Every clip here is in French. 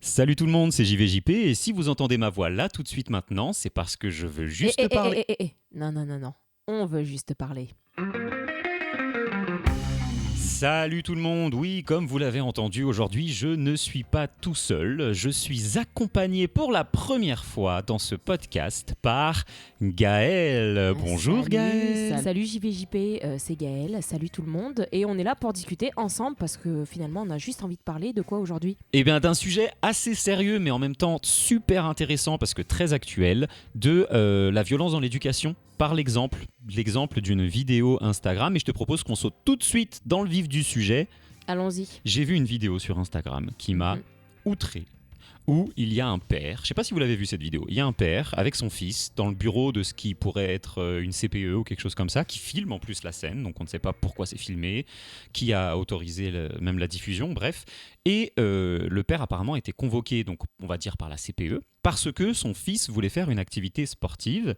Salut tout le monde, c'est JVJP et si vous entendez ma voix là tout de suite maintenant, c'est parce que je veux juste parler. Non, non, non, non. On veut juste parler. Salut tout le monde, oui, comme vous l'avez entendu aujourd'hui, je ne suis pas tout seul, je suis accompagné pour la première fois dans ce podcast par Gaël. Bonjour Salut, Gaël. Salut JVJP, c'est Gaël. Salut tout le monde. Et on est là pour discuter ensemble parce que finalement, on a juste envie de parler de quoi aujourd'hui? Eh bien d'un sujet assez sérieux mais en même temps super intéressant parce que très actuel, de la violence dans l'éducation par l'exemple d'une vidéo Instagram et je te propose qu'on saute tout de suite dans le vif du sujet. Allons-y. J'ai vu une vidéo sur Instagram qui m'a outré, où il y a un père, je ne sais pas si vous l'avez vu cette vidéo, il y a un père avec son fils dans le bureau de ce qui pourrait être une CPE ou quelque chose comme ça, qui filme en plus la scène, donc on ne sait pas pourquoi c'est filmé, qui a autorisé même la diffusion, bref. Et le père apparemment a été convoqué, donc on va dire par la CPE, parce que son fils voulait faire une activité sportive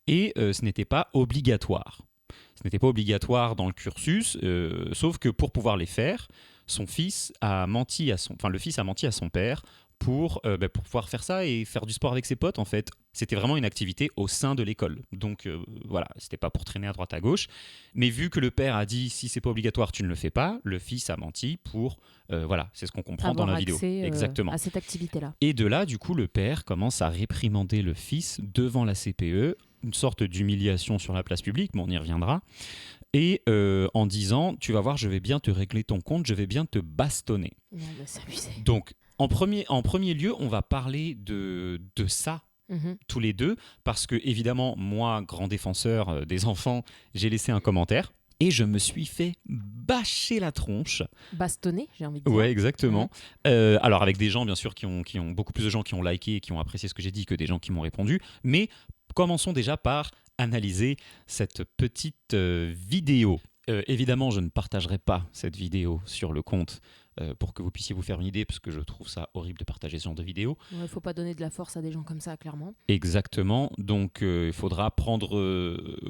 et ce n'était pas obligatoire. Ce n'était pas obligatoire dans le cursus, sauf que pour pouvoir les faire, le fils a menti à son père pour pouvoir faire ça et faire du sport avec ses potes en fait. C'était vraiment une activité au sein de l'école. Donc voilà, c'était pas pour traîner à droite à gauche. Mais vu que le père a dit si c'est pas obligatoire, tu ne le fais pas, le fils a menti pour voilà, c'est ce qu'on comprend Avoir dans la vidéo. accès, Exactement. à cette activité-là. Et de là, du coup, le père commence à réprimander le fils devant la CPE, une sorte d'humiliation sur la place publique, mais on y reviendra. Et en disant, tu vas voir, je vais bien te régler ton compte, je vais bien te bastonner. Non, mais c'est abusé. Donc, en premier lieu, on va parler de ça, tous les deux, parce que, évidemment, moi, grand défenseur des enfants, j'ai laissé un commentaire. Et je me suis fait bâcher la tronche. Bastonner, j'ai envie de dire. Ouais, exactement. Alors, avec des gens, bien sûr, qui ont beaucoup plus de gens qui ont liké et qui ont apprécié ce que j'ai dit que des gens qui m'ont répondu. Mais commençons déjà par analyser cette petite vidéo. Évidemment, je ne partagerai pas cette vidéo sur le compte pour que vous puissiez vous faire une idée, parce que je trouve ça horrible de partager ce genre de vidéo. Il ne faut pas donner de la force à des gens comme ça, clairement. Exactement. Donc, il faudra prendre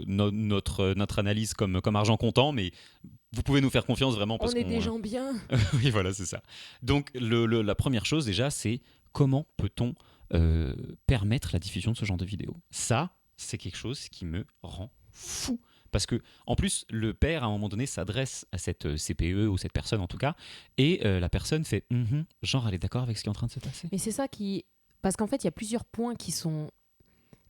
notre analyse comme argent comptant, mais vous pouvez nous faire confiance vraiment. Parce on est des gens bien. Oui, voilà, c'est ça. Donc, la première chose déjà, c'est comment peut-on permettre la diffusion de ce genre de vidéo. Ça, c'est quelque chose qui me rend fou. Parce que, en plus, le père, à un moment donné, s'adresse à cette CPE ou cette personne en tout cas, et la personne fait genre, elle est d'accord avec ce qui est en train de se passer. Mais c'est ça qui. Parce qu'en fait, il y a plusieurs points qui sont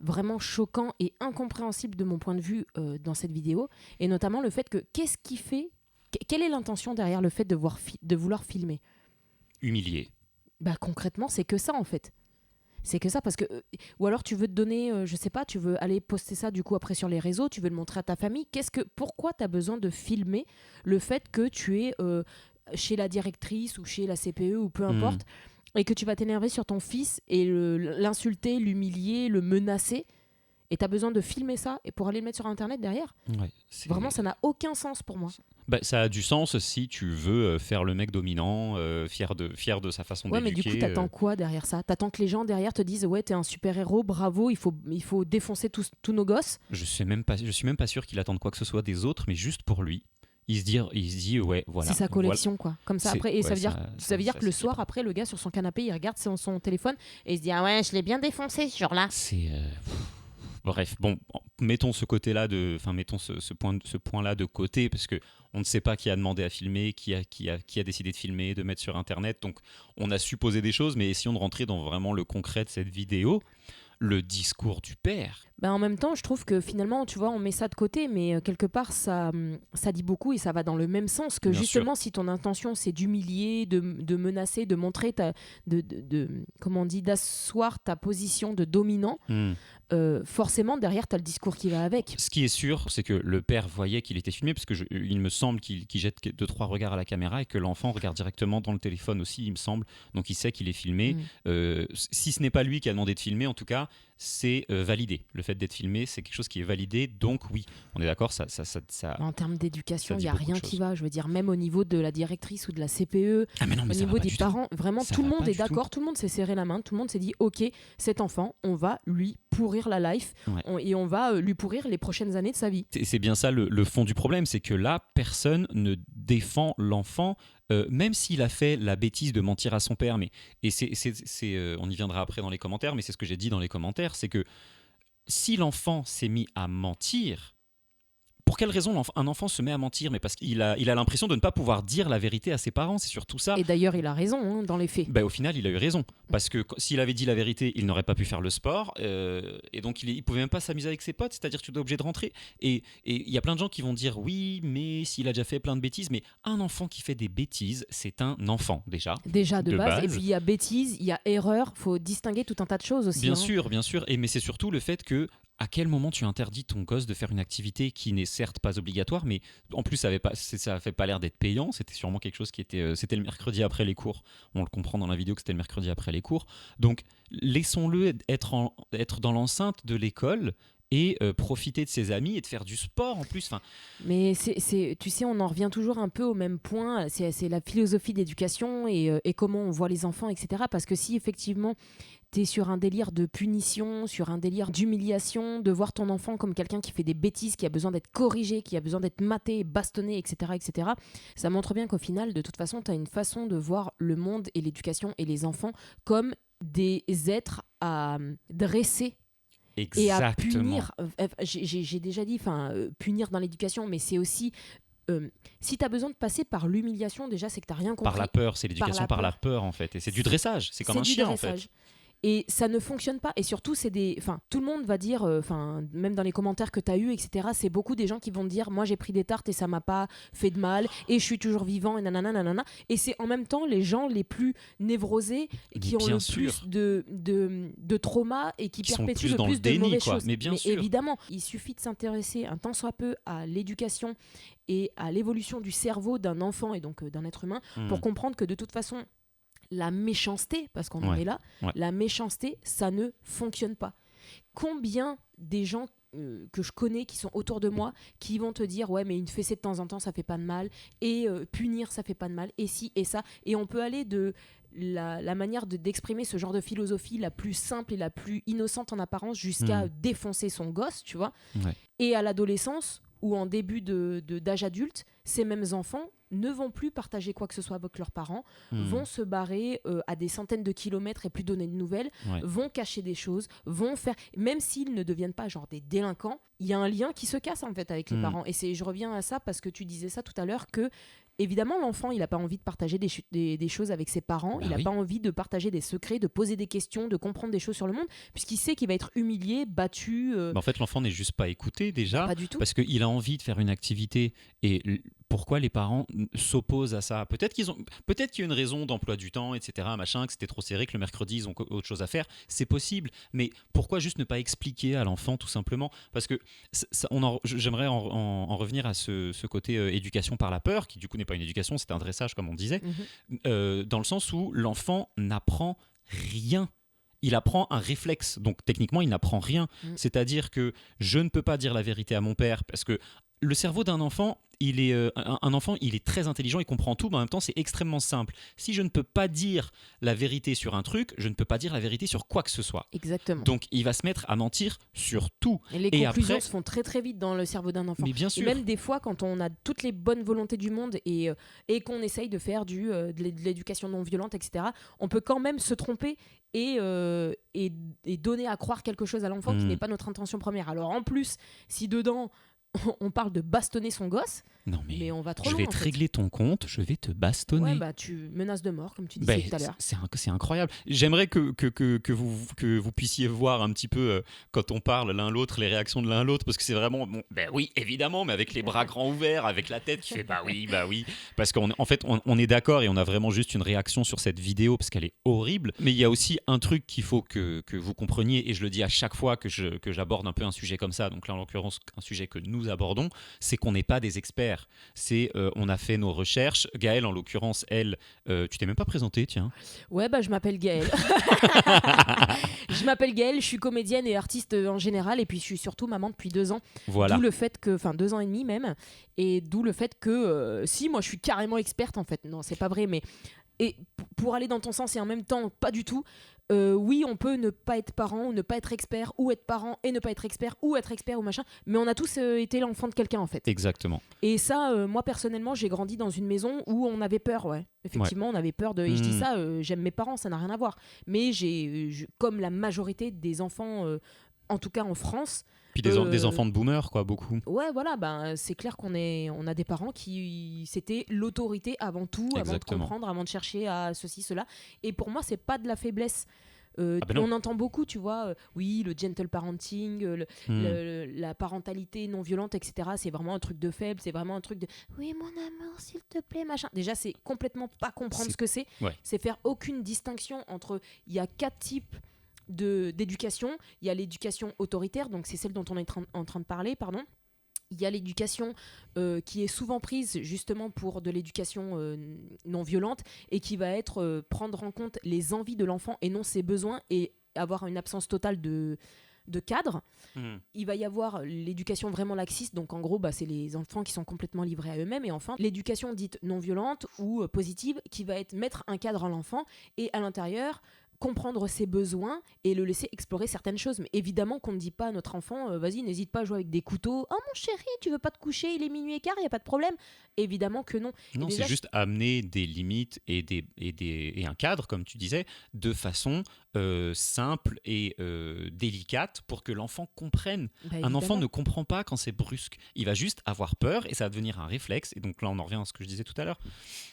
vraiment choquants et incompréhensibles de mon point de vue dans cette vidéo, et notamment le fait que qu'est-ce qui fait. Quelle est l'intention derrière le fait de vouloir filmer? Humilié. Bah concrètement, c'est que ça en fait. C'est que ça parce que ou alors tu veux te donner je sais pas, tu veux aller poster ça du coup après sur les réseaux, tu veux le montrer à ta famille, pourquoi tu as besoin de filmer le fait que tu es chez la directrice ou chez la CPE ou peu importe et que tu vas t'énerver sur ton fils et l'insulter, l'humilier, le menacer, et tu as besoin de filmer ça et pour aller le mettre sur internet derrière? Ouais, Vraiment, ça n'a aucun sens pour moi. Bah, ça a du sens si tu veux faire le mec dominant, fier de sa façon Ouais, d'éduquer. mais du coup, t'attends quoi derrière ça? T'attends que les gens derrière te disent ouais, t'es un super-héros, bravo, il faut défoncer tous nos gosses? Je suis même pas sûr qu'il attende quoi que ce soit des autres, mais juste pour lui. Il se dit ouais, voilà. C'est sa collection, quoi. Comme ça, après, et ça veut dire que le c'est soir, après, le gars sur son canapé, il regarde son téléphone et il se dit ah ouais, je l'ai bien défoncé ce jour-là. C'est bref, bon, mettons ce côté-là mettons ce point-là de côté, parce que on ne sait pas qui a demandé à filmer, qui a décidé de filmer, de mettre sur Internet. Donc, on a supposé des choses, mais essayons de rentrer dans vraiment le concret de cette vidéo. Le discours du père. Ben, en même temps, je trouve que finalement, tu vois, on met ça de côté, mais quelque part, ça dit beaucoup et ça va dans le même sens que Bien justement, sûr. si ton intention, c'est d'humilier, de menacer, de montrer comment on dit, d'asseoir ta position de dominant, forcément, derrière, tu as le discours qui va avec. Ce qui est sûr, c'est que le père voyait qu'il était filmé, parce que il me semble qu'il jette 2-3 regards à la caméra et que l'enfant regarde directement dans le téléphone aussi, il me semble. Donc il sait qu'il est filmé. Si ce n'est pas lui qui a demandé de filmer, en tout cas, c'est validé. Le fait d'être filmé, c'est quelque chose qui est validé. Donc oui, on est d'accord, ça en termes d'éducation, il n'y a beaucoup de rien qui va. Je veux dire, même au niveau de la directrice ou de la CPE, mais non, mais au ça niveau va pas des du parents, vraiment, Ça tout le va monde pas est du tout. d'accord, tout le monde s'est serré la main, tout le monde s'est dit ok, cet enfant, on va lui pourrir la life et on va lui pourrir les prochaines années de sa vie. C'est bien ça le fond du problème, c'est que là, personne ne défend l'enfant même s'il a fait la bêtise de mentir à son père, on y viendra après dans les commentaires, mais c'est ce que j'ai dit dans les commentaires, c'est que si l'enfant s'est mis à mentir, pour quelle raison un enfant se met à mentir? Mais parce qu'il a l'impression de ne pas pouvoir dire la vérité à ses parents, c'est surtout ça. Et d'ailleurs, il a raison dans les faits. Au final, il a eu raison. Parce que s'il avait dit la vérité, il n'aurait pas pu faire le sport. Et donc, il ne pouvait même pas s'amuser avec ses potes. C'est-à-dire que tu es obligé de rentrer. Et il y a plein de gens qui vont dire oui, mais s'il a déjà fait plein de bêtises. Mais un enfant qui fait des bêtises, c'est un enfant déjà. Déjà de base. Et puis, il y a bêtises, il y a erreur. Il faut distinguer tout un tas de choses aussi. Bien sûr. Mais c'est surtout le fait que à quel moment tu interdis ton gosse de faire une activité qui n'est certes pas obligatoire, mais en plus ça fait pas l'air d'être payant. C'était sûrement quelque chose qui était, c'était le mercredi après les cours. On le comprend dans la vidéo que c'était le mercredi après les cours. Donc laissons-le être dans l'enceinte de l'école et profiter de ses amis et de faire du sport en plus. Mais tu sais, on en revient toujours un peu au même point. C'est la philosophie d'éducation et comment on voit les enfants, etc. Parce que si effectivement t'es sur un délire de punition, sur un délire d'humiliation, de voir ton enfant comme quelqu'un qui fait des bêtises, qui a besoin d'être corrigé, qui a besoin d'être maté, bastonné, etc., ça montre bien qu'au final, de toute façon, t'as une façon de voir le monde et l'éducation et les enfants comme des êtres à dresser. Exactement. Et à punir. J'ai déjà dit, punir dans l'éducation, mais c'est aussi... si tu as besoin de passer par l'humiliation, déjà, c'est que tu n'as rien compris. Par la peur, c'est l'éducation par la peur, en fait. Et c'est du dressage, c'est comme un chien, en fait. Et ça ne fonctionne pas. Et surtout, tout le monde va dire, même dans les commentaires que tu as eus, etc., c'est beaucoup des gens qui vont dire, moi j'ai pris des tartes et ça m'a pas fait de mal, et je suis toujours vivant, et nanana. Et c'est en même temps les gens les plus névrosés, qui ont le plus de trauma et qui perpétuent le plus de mauvaises choses. Mais évidemment, il suffit de s'intéresser un tant soit peu à l'éducation et à l'évolution du cerveau d'un enfant et donc d'un être humain pour comprendre que de toute façon, la méchanceté, parce qu'on en est là, la méchanceté, ça ne fonctionne pas. Combien des gens que je connais, qui sont autour de moi, qui vont te dire ouais, mais une fessée de temps en temps, ça fait pas de mal, et punir, ça fait pas de mal, et ci, et ça. Et on peut aller de la manière d'exprimer ce genre de philosophie la plus simple et la plus innocente en apparence jusqu'à défoncer son gosse, tu vois. Et à l'adolescence, ou en début d'âge adulte, ces mêmes enfants ne vont plus partager quoi que ce soit avec leurs parents, vont se barrer à des centaines de kilomètres et plus donner de nouvelles, vont cacher des choses, vont faire... Même s'ils ne deviennent pas genre des délinquants, il y a un lien qui se casse en fait avec les parents. Et je reviens à ça parce que tu disais ça tout à l'heure que évidemment, l'enfant, il n'a pas envie de partager des choses avec ses parents, il n'a pas envie de partager des secrets, de poser des questions, de comprendre des choses sur le monde, puisqu'il sait qu'il va être humilié, battu. En fait, l'enfant n'est juste pas écouté déjà, pas du tout. Parce qu'il a envie de faire une activité. Et pourquoi les parents s'opposent à ça? Peut-être qu'il y a une raison d'emploi du temps, etc., machin, que c'était trop serré, que le mercredi, ils ont autre chose à faire. C'est possible, mais pourquoi juste ne pas expliquer à l'enfant, tout simplement? Parce que j'aimerais en revenir à ce côté éducation par la peur, qui du coup n'est pas une éducation, c'est un dressage comme on disait, dans le sens où l'enfant n'apprend rien. Il apprend un réflexe, donc techniquement il n'apprend rien. C'est-à-dire que je ne peux pas dire la vérité à mon père, parce que le cerveau d'un enfant, il est très intelligent, il comprend tout, mais en même temps c'est extrêmement simple. Si je ne peux pas dire la vérité sur un truc, je ne peux pas dire la vérité sur quoi que ce soit. Exactement. Donc il va se mettre à mentir sur tout. Et les conclusions se font très très vite dans le cerveau d'un enfant. Mais bien sûr. Et même des fois quand on a toutes les bonnes volontés du monde et qu'on essaye de faire de l'éducation non violente, etc., on peut quand même se tromper et donner à croire quelque chose à l'enfant qui n'est pas notre intention première. Alors en plus, si dedans on parle de bastonner son gosse, non mais on va trop je loin. vais te régler ton compte, je vais te bastonner. Ouais, tu menaces de mort, comme tu disais tout à l'heure. C'est incroyable. J'aimerais que vous puissiez voir un petit peu, quand on parle l'un l'autre, les réactions de l'un l'autre, parce que c'est vraiment, oui, évidemment, mais avec les bras grands ouverts, avec la tête, tu fais bah oui. Parce qu'en fait, on est d'accord et on a vraiment juste une réaction sur cette vidéo, parce qu'elle est horrible. Mais il y a aussi un truc qu'il faut que vous compreniez, et je le dis à chaque fois que j'aborde un peu un sujet comme ça, donc là en l'occurrence un sujet que nous abordons, c'est qu'on n'est pas des experts. On a fait nos recherches. Gaëlle, en l'occurrence, elle, tu t'es même pas présentée, tiens. Ouais, je m'appelle Gaëlle. Je m'appelle Gaëlle, je suis comédienne et artiste en général, et puis je suis surtout maman depuis 2 ans. Voilà. D'où le fait que, 2 ans et demi même, et d'où le fait que, si, moi je suis carrément experte en fait. Non, c'est pas vrai, mais et pour aller dans ton sens et en même temps pas du tout, oui, on peut ne pas être parent ou ne pas être expert, ou être parent et ne pas être expert, ou être expert ou machin, mais on a tous été l'enfant de quelqu'un en fait. Exactement. Et ça, moi personnellement, j'ai grandi dans une maison où on avait peur, ouais. Effectivement, on avait peur de. Et je dis ça, j'aime mes parents, ça n'a rien à voir. Mais comme la majorité des enfants, en tout cas en France. Puis des enfants de boomers, quoi, beaucoup. Ouais, voilà, c'est clair qu'on a des parents qui. C'était l'autorité avant tout, avant de comprendre, avant de chercher à ceci, cela. Et pour moi, c'est pas de la faiblesse. On entend beaucoup, tu vois, oui, le gentle parenting, la parentalité non violente, etc. C'est vraiment un truc de faible, c'est vraiment un truc de oui, mon amour, s'il te plaît, machin. Déjà, c'est complètement pas comprendre ce que c'est. Ouais. C'est faire aucune distinction entre. Il y a 4 types d'éducation. Il y a l'éducation autoritaire, donc c'est celle dont on est en train de parler, pardon. Il y a l'éducation qui est souvent prise justement pour de l'éducation non violente et qui va être prendre en compte les envies de l'enfant et non ses besoins et avoir une absence totale de cadre. Il va y avoir l'éducation vraiment laxiste, donc en gros c'est les enfants qui sont complètement livrés à eux-mêmes. Et enfin l'éducation dite non violente ou positive qui va être mettre un cadre à l'enfant et à l'intérieur comprendre ses besoins et le laisser explorer certaines choses. Mais évidemment qu'on ne dit pas à notre enfant vas-y, n'hésite pas à jouer avec des couteaux. Oh mon chéri, tu veux pas te coucher, il est minuit et quart, il n'y a pas de problème. Évidemment que non. Non, c'est juste amener des limites et un cadre, comme tu disais, de façon simple et délicate pour que l'enfant comprenne. Un enfant ne comprend pas quand c'est brusque. Il va juste avoir peur et ça va devenir un réflexe. Et donc là, on en revient à ce que je disais tout à l'heure.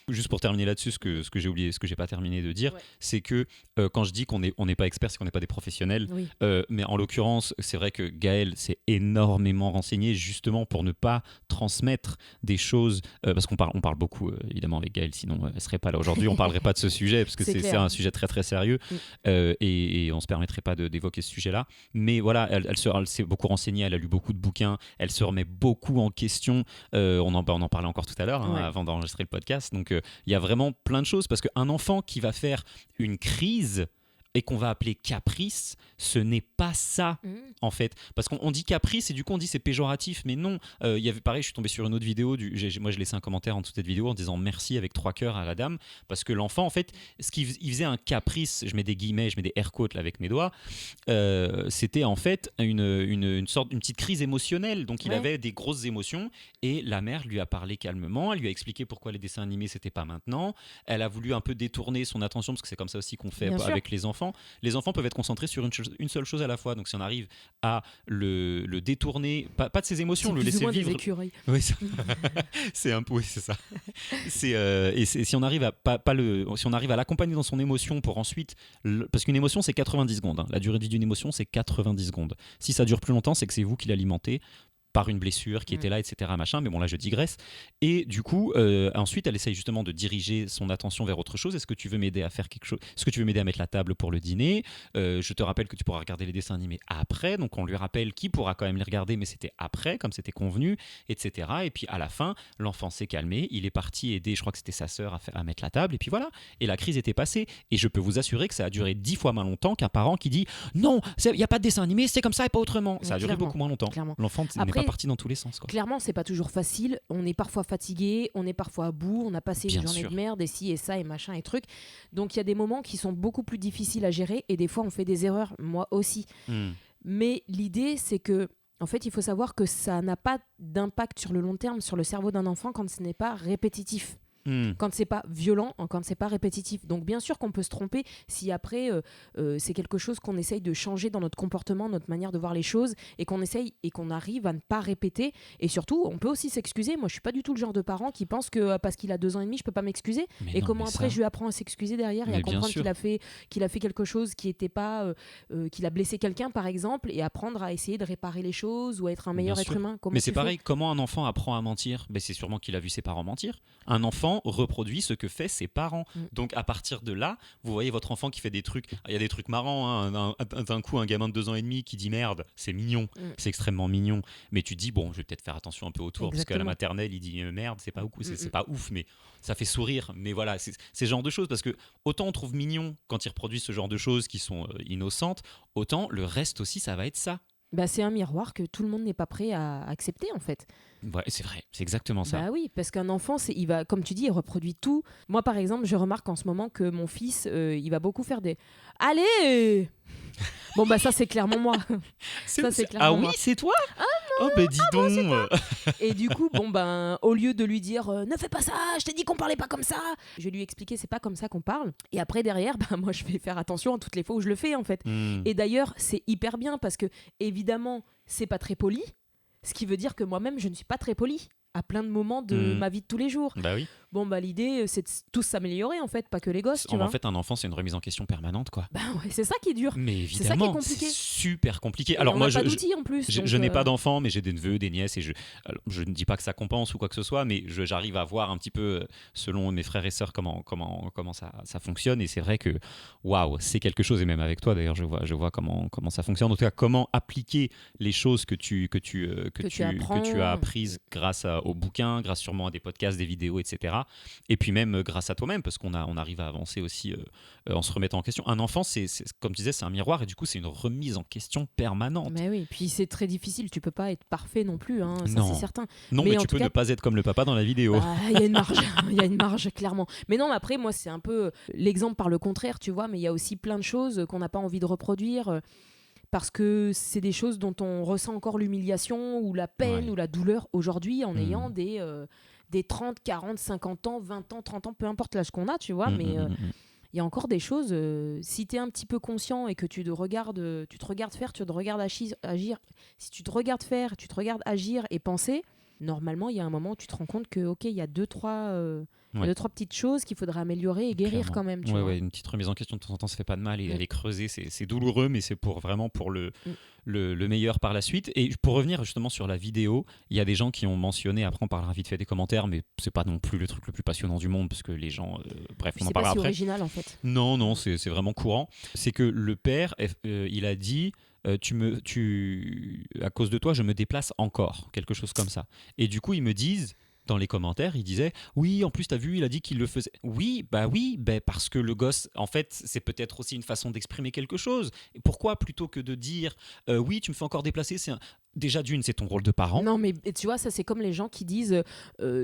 Juste pour terminer là-dessus, ce que j'ai oublié, ce que j'ai pas terminé de dire, c'est que quand je dis qu'on n'est pas expert, c'est qu'on n'est pas des professionnels. Oui. Mais en l'occurrence, c'est vrai que Gaël s'est énormément renseigné justement pour ne pas transmettre des choses, parce qu'on parle beaucoup évidemment avec Gaël, sinon elle serait pas là aujourd'hui. On parlerait pas de ce sujet parce que c'est un sujet très très sérieux. Et on se permettrait pas d'évoquer ce sujet-là. Mais voilà, elle s'est beaucoup renseignée, elle a lu beaucoup de bouquins, elle se remet beaucoup en question. On en parlait encore tout à l'heure avant d'enregistrer le podcast. Donc il y a vraiment plein de choses parce qu'un enfant qui va faire une crise et qu'on va appeler caprice, ce n'est pas ça en fait. Parce qu'on dit caprice et du coup on dit c'est péjoratif, mais non. Il y avait pareil, je suis tombé sur une autre vidéo, moi je laissais un commentaire en dessous de cette vidéo en disant merci avec 3 cœurs à la dame, parce que l'enfant en fait, il faisait un caprice, je mets des guillemets, je mets des air quotes là, avec mes doigts, c'était en fait une petite crise émotionnelle, donc il avait des grosses émotions et la mère lui a parlé calmement, elle lui a expliqué pourquoi les dessins animés c'était pas maintenant, elle a voulu un peu détourner son attention parce que c'est comme ça aussi qu'on fait avec les enfants. Les enfants peuvent être concentrés sur une seule chose à la fois. Donc si on arrive à le détourner, pas de ses émotions, le laisser vivre. Des écureuils. Oui, c'est un peu, oui, c'est ça. Si on arrive si on arrive à l'accompagner dans son émotion pour ensuite, parce qu'une émotion c'est 90 secondes. Hein. La durée de vie d'une émotion c'est 90 secondes. Si ça dure plus longtemps, c'est que c'est vous qui l'alimentez par une blessure qui était là, etc. Machin, mais bon, là, je digresse. Et du coup, ensuite, elle essaye justement de diriger son attention vers autre chose. Est-ce que tu veux m'aider à faire quelque chose ? Est-ce que tu veux m'aider à mettre la table pour le dîner ? Je te rappelle que tu pourras regarder les dessins animés après. Donc, on lui rappelle qu'il pourra quand même les regarder, mais c'était après, comme c'était convenu, etc. Et puis, à la fin, l'enfant s'est calmé. Il est parti aider, je crois que c'était sa sœur, à mettre la table. Et puis voilà. Et la crise était passée. Et je peux vous assurer que ça a duré 10 fois moins longtemps qu'un parent qui dit « Non, il n'y a pas de dessin animé, c'est comme ça et pas autrement. » Ça a duré beaucoup moins longtemps. Clairement. L'enfant n'est pas parti dans tous les sens. Quoi. Clairement, c'est pas toujours facile. On est parfois fatigué, on est parfois à bout, on a passé une journée de merde et ci et ça et machin et truc. Donc il y a des moments qui sont beaucoup plus difficiles à gérer et des fois on fait des erreurs, moi aussi. Mais l'idée, c'est que en fait, il faut savoir que ça n'a pas d'impact sur le long terme sur le cerveau d'un enfant quand ce n'est pas répétitif. Quand c'est pas violent, quand c'est pas répétitif. Donc bien sûr qu'on peut se tromper si après c'est quelque chose qu'on essaye de changer dans notre comportement, notre manière de voir les choses et qu'on essaye et qu'on arrive à ne pas répéter. Et surtout, on peut aussi s'excuser. Moi, je suis pas du tout le genre de parent qui pense que parce qu'il a 2 ans et demi, je peux pas m'excuser. Mais et non, comment après je lui apprends à s'excuser derrière et à comprendre qu'il a fait quelque chose qui était pas qu'il a blessé quelqu'un par exemple et apprendre à essayer de réparer les choses ou à être un meilleur être humain. Mais c'est pareil, comment un enfant apprend à mentir ? C'est sûrement qu'il a vu ses parents mentir. Un enfant reproduit ce que fait ses parents. Donc à partir de là, vous voyez votre enfant qui fait des trucs, il y a des trucs marrants, hein. D'un coup un gamin de 2 ans et demi qui dit merde, c'est mignon, c'est extrêmement mignon, mais tu te dis bon, je vais peut-être faire attention un peu autour. Exactement. Parce qu'à la maternelle il dit merde, c'est pas ouf, c'est pas ouf, mais ça fait sourire. Mais voilà, c'est ce genre de choses, parce que autant on trouve mignon quand ils reproduisent ce genre de choses qui sont innocentes, autant le reste aussi ça va être ça. Bah, c'est un miroir que tout le monde n'est pas prêt à accepter en fait. Ouais, c'est vrai, c'est exactement ça. Bah oui, parce qu'un enfant, il va, comme tu dis, il reproduit tout. Moi, par exemple, je remarque en ce moment que mon fils, il va beaucoup faire des Allez. Bon, bah ça, c'est clairement moi. Ça, c'est clairement Ah oui, moi. c'est toi? Oh, ben dis donc. Et du coup, bon, ben, au lieu de lui dire ne fais pas ça, je t'ai dit qu'on parlait pas comme ça, je vais lui expliquer c'est pas comme ça qu'on parle. Et après, derrière, ben, moi, je vais faire attention à toutes les fois où je le fais, en fait. Et d'ailleurs, c'est hyper bien parce que, évidemment, c'est pas très poli. Ce qui veut dire que moi-même, je ne suis pas très polie à plein de moments de ma vie de tous les jours. Bah oui. Bon, bah l'idée, c'est de tous s'améliorer, en fait, pas que les gosses, tu vois. En fait, un enfant, c'est une remise en question permanente, quoi. Bah ouais, c'est ça qui est dur. Mais C'est ça qui est évidemment, compliqué. c'est super compliqué. Et Alors on moi, n'a pas d'outils en plus. donc, je n'ai pas d'enfants, mais j'ai des neveux, des nièces, et alors, je ne dis pas que ça compense ou quoi que ce soit, mais j'arrive à voir un petit peu, selon mes frères et sœurs, comment ça fonctionne. Et c'est vrai que, waouh, c'est quelque chose. Et même avec toi, d'ailleurs, je vois comment ça fonctionne. En tout cas, comment appliquer les choses que tu as apprises grâce au bouquin, grâce sûrement à des podcasts, des vidéos, etc. Et puis même grâce à toi-même, parce qu'on arrive à avancer aussi en se remettant en question. Un enfant, c'est comme tu disais, c'est un miroir, et du coup, c'est une remise en question permanente. Mais oui, puis c'est très difficile, tu peux pas être parfait non plus, hein, ça Non. c'est certain. Non, mais tu peux ne pas être comme le papa dans la vidéo. Il y a une marge, il y a une marge, clairement. Mais non, mais après, moi, c'est un peu l'exemple par le contraire, tu vois, mais il y a aussi plein de choses qu'on n'a pas envie de reproduire. Parce que c'est des choses dont on ressent encore l'humiliation ou la peine ou la douleur aujourd'hui en ayant des 30, 40, 50 ans, 20 ans, 30 ans, peu importe l'âge qu'on a, tu vois, mais il y a encore des choses, si tu es un petit peu conscient et que tu te regardes faire, tu te regardes agir, si tu te regardes faire, tu te regardes agir et penser, normalement, il y a un moment où tu te rends compte que, ok, il y a deux, trois petites choses qu'il faudrait améliorer et guérir quand même. Tu vois. Une petite remise en question de temps en temps, ça fait pas de mal, et aller creuser, c'est douloureux, mais c'est vraiment pour le meilleur par la suite. Et pour revenir justement sur la vidéo, il y a des gens qui ont mentionné, après on parlera vite fait des commentaires, mais c'est pas non plus le truc le plus passionnant du monde, parce que les gens, bref, on en parlera après. C'est pas si original en fait. Non, c'est vraiment courant. C'est que le père, il a dit... à cause de toi, je me déplace encore, quelque chose comme ça. Et du coup, ils me disent, dans les commentaires, ils disaient, oui, en plus, t'as vu, il a dit qu'il le faisait. Oui, parce que le gosse, en fait, c'est peut-être aussi une façon d'exprimer quelque chose. Et pourquoi, plutôt que de dire, oui, tu me fais encore déplacer, déjà d'une, c'est ton rôle de parent. Non, mais tu vois, ça c'est comme les gens qui disent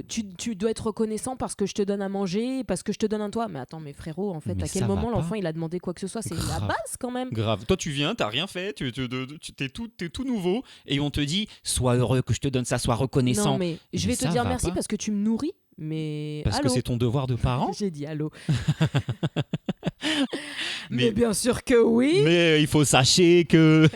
tu dois être reconnaissant parce que je te donne à manger, parce que je te donne un toit. Mais attends, mes frérots, en fait, mais à quel moment l'enfant il a demandé quoi que ce soit? C'est la base quand même. Grave. Toi, tu viens, t'as rien fait, t'es tout nouveau, et on te dit, sois heureux que je te donne ça, sois reconnaissant. Non, mais je vais te dire merci parce que tu me nourris. Mais parce que c'est ton devoir de parent. J'ai dit allô. mais bien sûr que oui. Mais il faut sachez que...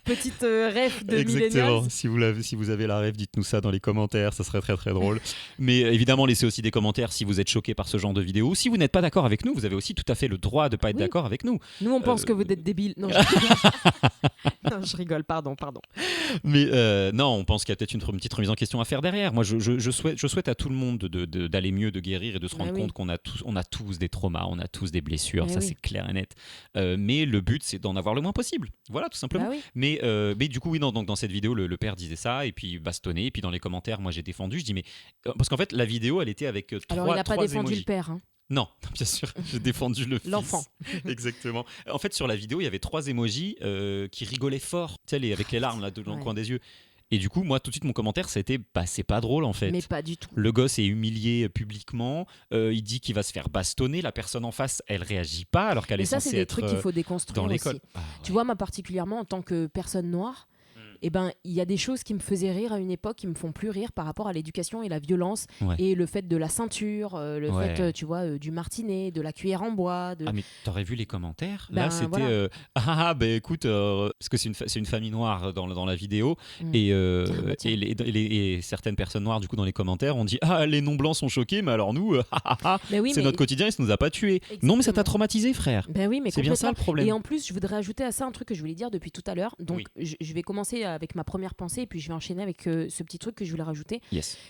Petite ref de Exactement. millennials. Si vous avez la ref, dites-nous ça dans les commentaires, ça serait très très drôle. Mais évidemment, laissez aussi des commentaires si vous êtes choqué par ce genre de vidéo. Si vous n'êtes pas d'accord avec nous, vous avez aussi tout à fait le droit de ne pas être d'accord avec nous. Nous, on pense que vous êtes débiles. Non, je rigole, pardon. Mais non, on pense qu'il y a peut-être une petite remise en question à faire derrière. Moi, je souhaite à tout le monde d'aller mieux, de guérir et de se rendre compte qu'on a tous des traumas, on a tous des blessures, ça c'est clair et net. Mais le but, c'est d'en avoir le moins possible. Voilà, tout simplement. Mais du coup, oui, non, donc dans cette vidéo, le père disait ça, et puis bastonné, et puis dans les commentaires, moi j'ai défendu, je dis, mais. Parce qu'en fait, la vidéo, elle était avec Alors, il n'a pas défendu emojis. le père. Hein. Non, bien sûr, j'ai défendu le fils. L'enfant. Exactement. En fait, sur la vidéo, il y avait 3 emojis qui rigolaient fort, tu sais, avec les larmes là, dans le coin des yeux. Et du coup, moi, tout de suite, mon commentaire, ça a été c'est pas drôle en fait. Mais pas du tout. Le gosse est humilié publiquement, il dit qu'il va se faire bastonner, la personne en face, elle réagit pas alors qu'elle est censée être ça, c'est des trucs qu'il faut déconstruire dans l'école. Aussi. Tu vois, moi, particulièrement, en tant que personne noire, eh ben, il y a des choses qui me faisaient rire à une époque qui me font plus rire par rapport à l'éducation et la violence et le fait de la ceinture, le fait, tu vois, du martinet, de la cuillère en bois. Ah mais t'aurais vu les commentaires? Là c'était écoute, parce que c'est une famille noire dans la vidéo et certaines personnes noires du coup dans les commentaires on dit les non blancs sont choqués mais alors nous c'est notre quotidien, il se nous a pas tués. Exactement. Non mais ça t'a traumatisé frère. Ben oui, mais c'est bien ça le problème. Et en plus je voudrais ajouter à ça un truc que je voulais dire depuis tout à l'heure. Donc je vais commencer avec ma première pensée et puis je vais enchaîner avec ce petit truc que je voulais rajouter.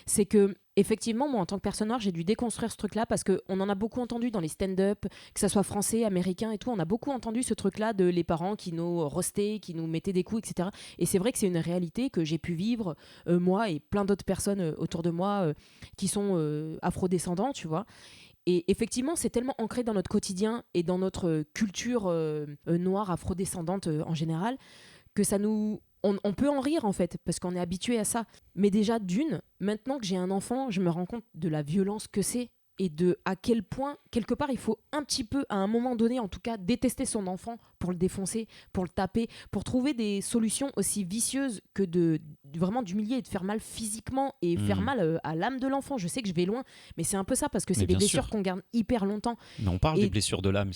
C'est que effectivement, moi en tant que personne noire, j'ai dû déconstruire ce truc-là parce qu'on en a beaucoup entendu dans les stand-up, que ça soit français, américain et tout, on a beaucoup entendu ce truc-là de les parents qui nous roastaient, qui nous mettaient des coups, etc. Et c'est vrai que c'est une réalité que j'ai pu vivre, moi et plein d'autres personnes autour de moi qui sont afrodescendants, tu vois. Et effectivement, c'est tellement ancré dans notre quotidien et dans notre culture noire afrodescendante en général que ça nous... On peut en rire en fait, parce qu'on est habitué à ça. Mais déjà, maintenant que j'ai un enfant, je me rends compte de la violence que c'est et de à quel point, quelque part, il faut un petit peu, à un moment donné, en tout cas, détester son enfant pour le défoncer, pour le taper, pour trouver des solutions aussi vicieuses que vraiment d'humilier et de faire mal physiquement et faire mal à l'âme de l'enfant. Je sais que je vais loin, mais c'est un peu ça, parce que c'est Mais des bien blessures sûr. qu'on garde hyper longtemps. Mais on parle Et- des blessures de l'âme.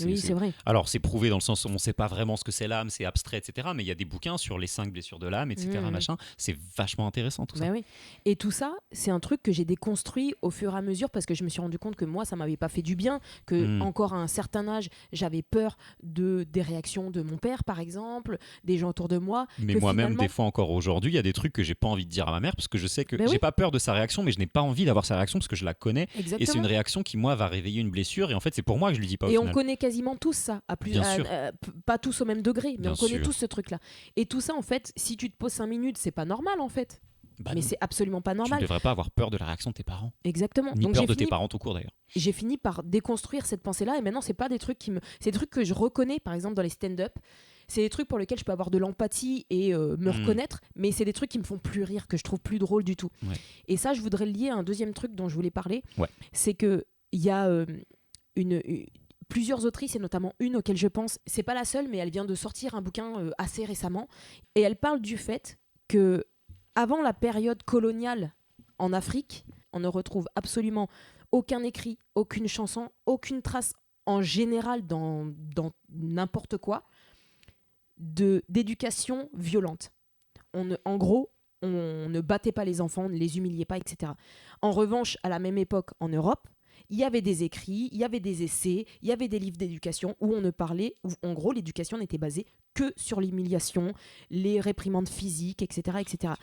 Oui, c'est vrai. Alors, c'est prouvé dans le sens où on ne sait pas vraiment ce que c'est l'âme, c'est abstrait, etc. Mais il y a des bouquins sur les 5 blessures de l'âme, etc. Mhm. Machin. C'est vachement intéressant tout ça. Bah oui. Et tout ça, c'est un truc que j'ai déconstruit au fur et à mesure parce que je me suis rendu compte que moi, ça m'avait pas fait du bien, que Mm. encore à un certain âge, j'avais peur des réactions de mon père, par exemple, des gens autour de moi. Mais que moi-même, finalement- des fois encore aujourd'hui, il y a des trucs que j'ai pas envie de dire à ma mère parce que je sais que Ben j'ai oui. pas peur de sa réaction, mais je n'ai pas envie d'avoir sa réaction parce que je la connais. Et c'est Exactement. une réaction qui, moi, va réveiller une blessure. Et en fait, c'est pour moi que je lui dis pas au Et on final. connaît quasiment tous ça, Bien sûr. pas tous au même degré, mais Bien on connaît sûr. tous ce truc-là. Et tout ça, en fait, si tu te poses 5 minutes, c'est pas normal, en fait. Bah Mais non, c'est absolument pas tu ne normal. devrais pas avoir peur de la réaction de tes parents. Exactement. Ni Donc peur de tes parents tout court d'ailleurs. j'ai fini par déconstruire cette pensée-là. Et maintenant, c'est pas des trucs c'est des trucs que je reconnais, par exemple, dans les stand-up. C'est des trucs pour lesquels je peux avoir de l'empathie et me reconnaître, mais c'est des trucs qui me font plus rire, que je trouve plus drôle du tout. Ouais. Et ça, je voudrais le lier à un deuxième truc dont je voulais parler. Ouais. C'est que il y a plusieurs autrices, et notamment une auquel je pense. C'est pas la seule, mais elle vient de sortir un bouquin assez récemment. Et elle parle du fait que avant la période coloniale en Afrique, on ne retrouve absolument aucun écrit, aucune chanson, aucune trace en général dans n'importe quoi d'éducation violente. En gros, on ne battait pas les enfants, on ne les humiliait pas, etc. En revanche, à la même époque en Europe, il y avait des écrits, il y avait des essais, il y avait des livres d'éducation où on ne parlait, où en gros l'éducation n'était basée que sur l'humiliation, les réprimandes physiques, etc., etc.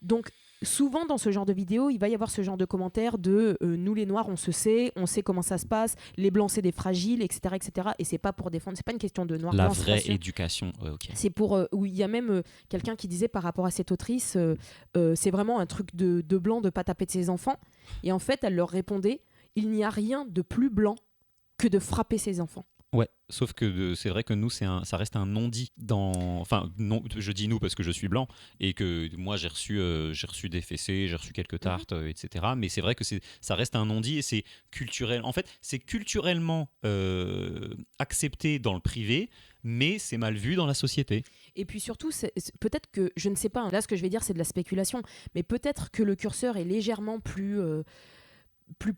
Donc souvent dans ce genre de vidéos, il va y avoir ce genre de commentaires de nous les noirs on sait comment ça se passe, les blancs c'est des fragiles, etc., etc. Et c'est pas pour défendre, c'est pas une question de noir La blanc. vraie éducation. Ouais, ok. C'est pour où il y a même quelqu'un qui disait par rapport à cette autrice, c'est vraiment un truc de blanc de pas taper de ses enfants. Et en fait, elle leur répondait, il n'y a rien de plus blanc que de frapper ses enfants. Ouais, sauf que c'est vrai que nous, ça reste un non-dit. Enfin, non, je dis nous parce que je suis blanc et que moi, j'ai reçu des fessées, j'ai reçu quelques tartes, etc. Mais c'est vrai que ça reste un non-dit et c'est culturel. En fait, c'est culturellement accepté dans le privé, mais c'est mal vu dans la société. Et puis surtout, peut-être que, je ne sais pas, là ce que je vais dire c'est de la spéculation, mais peut-être que le curseur est légèrement plus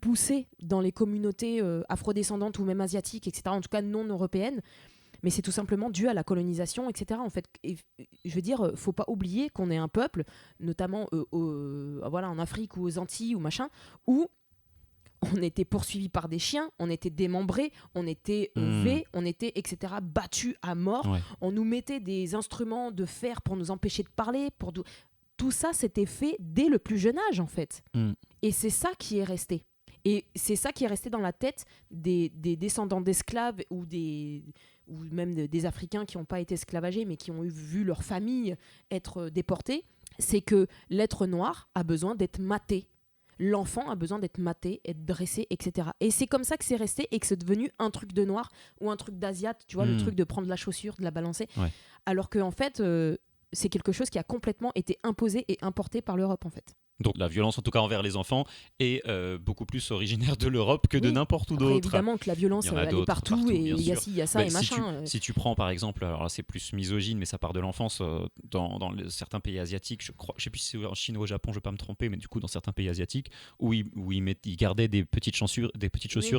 poussé dans les communautés afrodescendantes ou même asiatiques, etc., en tout cas non européennes, mais c'est tout simplement dû à la colonisation, etc. En fait, et, je veux dire, faut pas oublier qu'on est un peuple, notamment voilà, en Afrique ou aux Antilles ou machin, où on était poursuivis par des chiens, on était démembrés, on était on était, etc., battus à mort. Ouais. On nous mettait des instruments de fer pour nous empêcher de parler. Tout ça, c'était fait dès le plus jeune âge, en fait. Et c'est ça qui est resté. Et c'est ça qui est resté dans la tête des descendants d'esclaves ou même des Africains qui n'ont pas été esclavagés, mais qui ont vu leur famille être déportée. C'est que l'être noir a besoin d'être maté. L'enfant a besoin d'être maté, être dressé, etc. Et c'est comme ça que c'est resté et que c'est devenu un truc de noir ou un truc d'asiate, tu vois, le truc de prendre la chaussure, de la balancer. Ouais. Alors qu'en fait, c'est quelque chose qui a complètement été imposé et importé par l'Europe, en fait. Donc la violence, en tout cas envers les enfants, est beaucoup plus originaire de l'Europe que de Oui. n'importe où Après, d'autre. évidemment que la violence, Il y en a elle est d'autres partout et bien il y a sûr. ci, il y a ça Bah, et machin. si tu prends par exemple, alors là c'est plus misogyne, mais ça part de l'enfance, certains pays asiatiques, je sais plus si c'est en Chine ou au Japon, je ne vais pas me tromper, mais du coup dans certains pays asiatiques, où ils gardaient des petites chaussures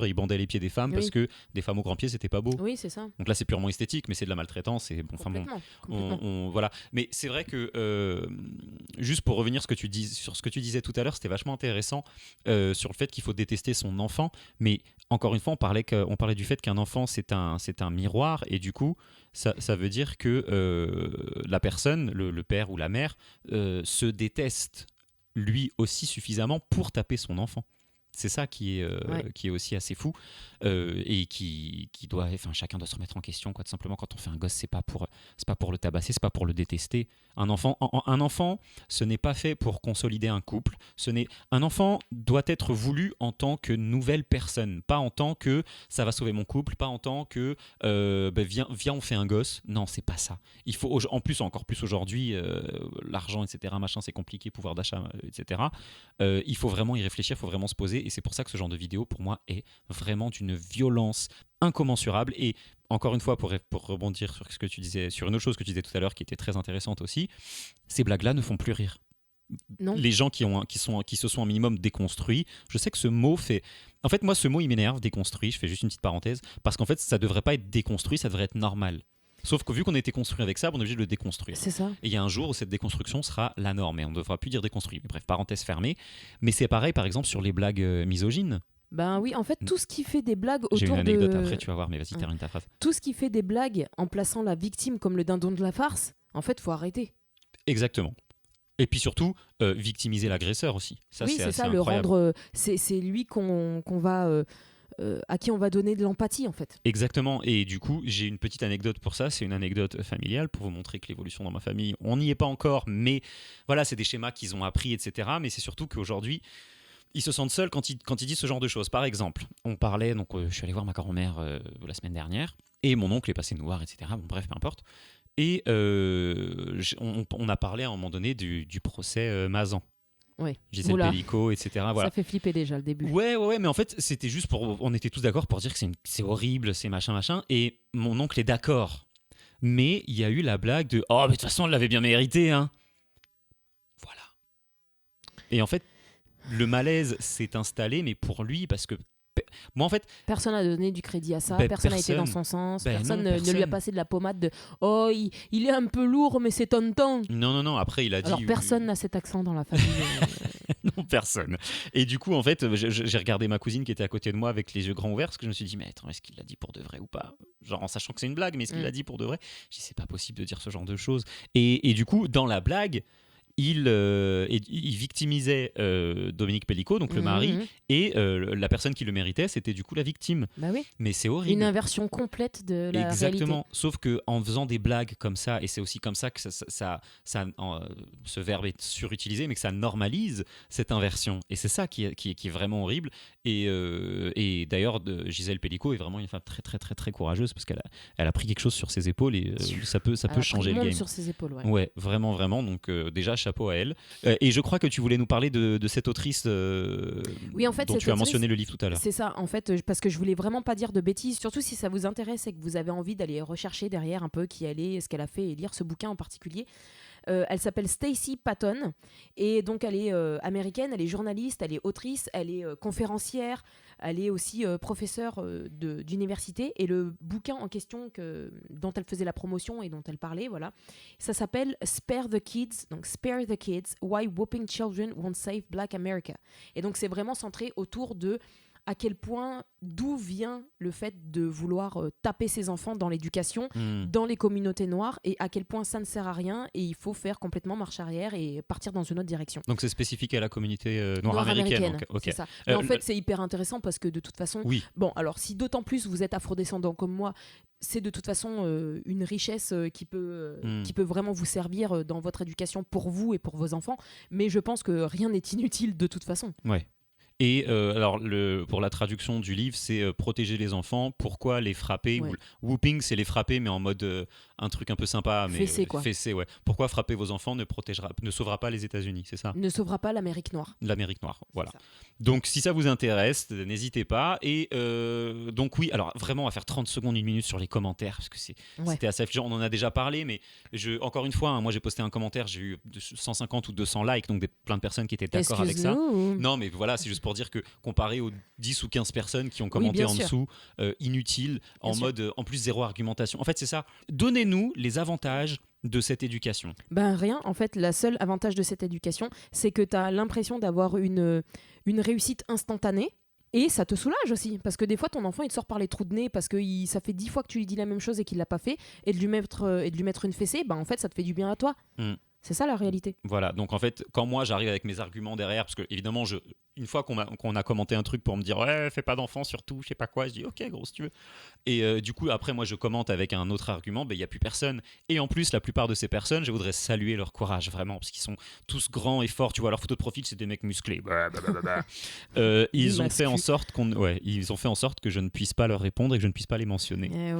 et ils bandaient les pieds des femmes parce que des femmes aux grands pieds, c'était pas beau. Oui, c'est ça. Donc là c'est purement esthétique, mais c'est de la maltraitance. Et bon, Complètement. voilà. Mais c'est vrai que, juste pour revenir sur ce que tu disais tout à l'heure, c'était vachement intéressant sur le fait qu'il faut détester son enfant. Mais encore une fois, on parlait du fait qu'un enfant, c'est un miroir. Et du coup, ça veut dire que la personne, le père ou la mère, se déteste lui aussi suffisamment pour taper son enfant. C'est ça qui est aussi assez fou et qui doit, enfin, chacun doit se remettre en question, quoi. Tout simplement, quand on fait un gosse, c'est pas pour le tabasser, c'est pas pour le détester. Un enfant, ce n'est pas fait pour consolider un couple. Un enfant doit être voulu en tant que nouvelle personne, pas en tant que ça va sauver mon couple, pas en tant que viens, on fait un gosse. Non, c'est pas ça. Il faut, en plus, encore plus aujourd'hui, l'argent, etc., machin, c'est compliqué, pouvoir d'achat, etc. Il faut vraiment y réfléchir, il faut vraiment se poser. Et c'est pour ça que ce genre de vidéo, pour moi, est vraiment d'une violence incommensurable. Et encore une fois, pour rebondir sur ce que tu disais, sur une autre chose que tu disais tout à l'heure qui était très intéressante aussi, ces blagues-là ne font plus rire. Non. Les gens qui se sont un minimum déconstruits, je sais que ce mot fait... En fait, moi, ce mot, il m'énerve, déconstruit, je fais juste une petite parenthèse, parce qu'en fait, ça devrait pas être déconstruit, ça devrait être normal. Sauf que vu qu'on a été construit avec ça, on est obligé de le déconstruire. C'est ça. Et il y a un jour où cette déconstruction sera la norme et on ne devra plus dire déconstruit. Mais bref, parenthèse fermée. Mais c'est pareil, par exemple, sur les blagues misogynes. Ben oui, en fait, tout ce qui fait des blagues autour de... J'ai une anecdote après, tu vas voir, mais vas-y, termine ta phrase. Tout ce qui fait des blagues en plaçant la victime comme le dindon de la farce, en fait, faut arrêter. Exactement. Et puis surtout, victimiser l'agresseur aussi. Ça, oui, c'est c'est assez ça, incroyable. le rendre... c'est lui qu'on va... à qui on va donner de l'empathie, en fait. Exactement. Et du coup, j'ai une petite anecdote pour ça. C'est une anecdote familiale pour vous montrer que l'évolution dans ma famille, on n'y est pas encore, mais voilà, c'est des schémas qu'ils ont appris, etc. Mais c'est surtout qu'aujourd'hui, ils se sentent seuls quand ils disent ce genre de choses. Par exemple, on parlait, donc je suis allé voir ma grand-mère la semaine dernière, et mon oncle est passé nous voir, etc. Bon, bref, peu importe. Et on a parlé à un moment donné du procès Mazan. Ouais. Gisèle Pellico, etc. Voilà. Ça fait flipper déjà le début. Ouais, mais en fait, c'était juste on était tous d'accord pour dire que c'est horrible, c'est machin. Et mon oncle est d'accord. Mais il y a eu la blague de oh, mais de toute façon, elle l'avait bien mérité, hein. Voilà. Et en fait, le malaise s'est installé, mais pour lui, parce que moi, en fait, personne n'a donné du crédit à ça, ben, personne n'a été dans son sens, personne non, ne lui a passé de la pommade de oh, il est un peu lourd, mais c'est tonton. Non, après il a dit. Alors personne n'a cet accent dans la famille. Non, personne. Et du coup, en fait, j'ai regardé ma cousine qui était à côté de moi avec les yeux grands ouverts parce que je me suis dit, mais attends, est-ce qu'il l'a dit pour de vrai ou pas? Genre en sachant que c'est une blague, mais est-ce qu'il l'a dit pour de vrai? Je dis, c'est pas possible de dire ce genre de choses. Et du coup, dans la blague, il victimisait Dominique Pellico, donc le mari, et la personne qui le méritait, c'était du coup la victime. Bah oui. Mais c'est horrible. Une inversion complète de la Exactement. réalité. Sauf qu'en faisant des blagues comme ça, et c'est aussi comme ça que ce verbe est surutilisé, mais que ça normalise cette inversion. Et c'est ça qui est vraiment horrible. Et d'ailleurs, Gisèle Pellico est vraiment une femme très, très, très, très courageuse parce qu'elle a pris quelque chose sur ses épaules et ça peut changer le game. Sur ses épaules, ouais. Ouais, vraiment, vraiment. Donc déjà, chapeau à elle. Et je crois que tu voulais nous parler de cette autrice oui, en fait, dont tu as mentionné le livre tout à l'heure. C'est ça, en fait, parce que je voulais vraiment pas dire de bêtises, surtout si ça vous intéresse et que vous avez envie d'aller rechercher derrière un peu qui elle est, ce qu'elle a fait et lire ce bouquin en particulier. Elle s'appelle Stacey Patton et donc elle est américaine, elle est journaliste, elle est autrice, elle est conférencière, elle est aussi professeure d'université et le bouquin en question dont elle faisait la promotion et dont elle parlait, voilà, ça s'appelle Spare the Kids, donc Spare the Kids, Why Whooping Children Won't Save Black America. Et donc c'est vraiment centré autour de à quel point, d'où vient le fait de vouloir taper ses enfants dans l'éducation, dans les communautés noires, et à quel point ça ne sert à rien, et il faut faire complètement marche arrière et partir dans une autre direction. Donc c'est spécifique à la communauté noire américaine. Okay. C'est ça. Mais en fait, c'est hyper intéressant parce que de toute façon, oui. Bon, alors si d'autant plus vous êtes afrodescendant comme moi, c'est de toute façon une richesse qui peut vraiment vous servir dans votre éducation pour vous et pour vos enfants, mais je pense que rien n'est inutile de toute façon. Ouais. Et alors, pour la traduction du livre, c'est protéger les enfants. Pourquoi les frapper? Ouais. Whooping, c'est les frapper, mais en mode un truc un peu sympa. Mais, fessé, quoi. Fessé, ouais. Pourquoi frapper vos enfants ne sauvera pas les États-Unis, c'est ça? Ne sauvera pas l'Amérique noire. L'Amérique noire, voilà. Donc, si ça vous intéresse, n'hésitez pas. Et donc, oui, alors vraiment, on va faire 30 secondes, 1 minute sur les commentaires, parce que c'était assez affligeant. On en a déjà parlé, mais encore une fois, hein, moi j'ai posté un commentaire, j'ai eu 150 ou 200 likes, donc plein de personnes qui étaient d'accord avec ça. Non, mais voilà, c'est juste pour dire que comparé aux 10 ou 15 personnes qui ont commenté en dessous, inutile, en mode, en plus, zéro argumentation. En fait, c'est ça. Donnez-nous les avantages de cette éducation. Ben rien, en fait, la seule avantage de cette éducation, c'est que tu as l'impression d'avoir une réussite instantanée. Et ça te soulage aussi, parce que des fois ton enfant il te sort par les trous de nez parce que ça fait 10 fois que tu lui dis la même chose et qu'il l'a pas fait, et de lui mettre une fessée, ben en fait ça te fait du bien à toi. C'est ça la réalité. Voilà, donc en fait, quand moi j'arrive avec mes arguments derrière, parce que évidemment, une fois qu'on a commenté un truc pour me dire ouais, fais pas d'enfants surtout, je sais pas quoi, je dis ok, gros, si tu veux. Et du coup, après, moi je commente avec un autre argument, il n'y a plus personne. Et en plus, la plupart de ces personnes, je voudrais saluer leur courage vraiment, parce qu'ils sont tous grands et forts. Tu vois, leur photo de profil, c'est des mecs musclés. Ils ont fait en sorte ils ont fait en sorte que je ne puisse pas leur répondre et que je ne puisse pas les mentionner.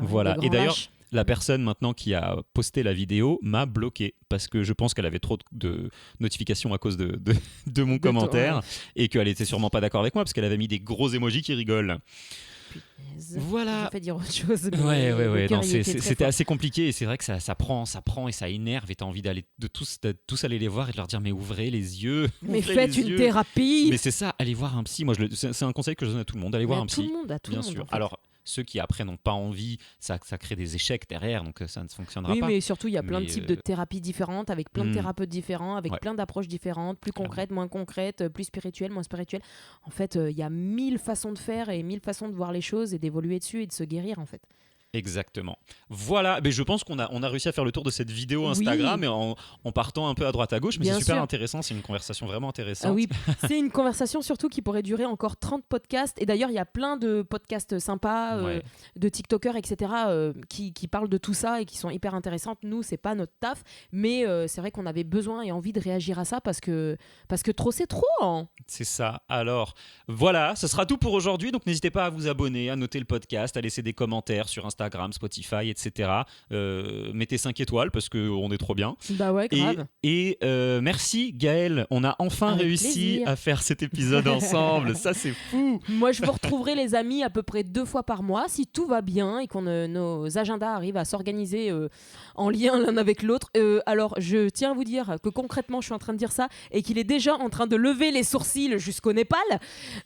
Voilà. Et d'ailleurs. La personne maintenant qui a posté la vidéo m'a bloqué parce que je pense qu'elle avait trop de notifications à cause de mon commentaire et qu'elle était sûrement pas d'accord avec moi parce qu'elle avait mis des gros emojis qui rigolent. Punaise. Voilà. J'ai fait dire autre chose. Ouais. Non, c'était assez compliqué et c'est vrai que ça prend et ça énerve et t'as envie de tous aller les voir et de leur dire mais ouvrez les yeux. Mais faites une thérapie. Mais c'est ça, allez voir un psy. Moi, c'est un conseil que je donne à tout le monde. Allez voir un psy. À tout le monde, sûr. En fait. Alors. Ceux qui après n'ont pas envie, ça crée des échecs derrière, donc ça ne fonctionnera pas. Oui, mais surtout, il y a plein de types de thérapies différentes, avec plein de thérapeutes différents, avec plein d'approches différentes, plus concrètes, moins concrètes, plus spirituelles, moins spirituelles. En fait, il y a 1000 façons de faire et 1000 façons de voir les choses et d'évoluer dessus et de se guérir, en fait. Exactement. Voilà, mais je pense qu'on a réussi à faire le tour de cette vidéo Instagram et en partant un peu à droite à gauche, mais c'est super intéressant, c'est une conversation vraiment intéressante. Ah oui, c'est une conversation surtout qui pourrait durer encore 30 podcasts et d'ailleurs il y a plein de podcasts sympas, de TikTokers, etc. Qui parlent de tout ça et qui sont hyper intéressantes. Nous, c'est pas notre taf, mais c'est vrai qu'on avait besoin et envie de réagir à ça parce que trop c'est trop. Hein. C'est ça. Alors voilà, ce sera tout pour aujourd'hui, donc n'hésitez pas à vous abonner, à noter le podcast, à laisser des commentaires sur Instagram, Spotify, etc. Mettez 5 étoiles parce qu'on est trop bien. Bah ouais, grave. Et merci Gaëlle, on a enfin réussi à faire cet épisode ensemble. Ça, c'est fou. Moi, je vous retrouverai les amis à peu près 2 fois par mois si tout va bien et qu'on nos agendas arrivent à s'organiser en lien l'un avec l'autre. Alors, je tiens à vous dire que concrètement, je suis en train de dire ça et qu'il est déjà en train de lever les sourcils jusqu'au Népal.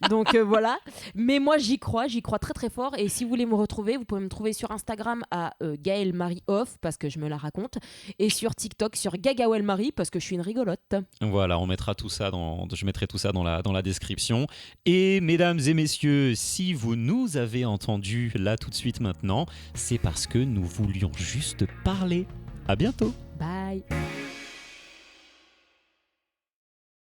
Donc voilà. Mais moi, j'y crois très très fort. Et si vous voulez me retrouver, vous pouvez me trouver sur Instagram à Gaëlle Marie Off parce que je me la raconte et sur TikTok sur Gagawel Marie parce que je suis une rigolote. Voilà, je mettrai tout ça dans la description. Et mesdames et messieurs, si vous nous avez entendus là tout de suite maintenant, c'est parce que nous voulions juste parler. À bientôt. Bye.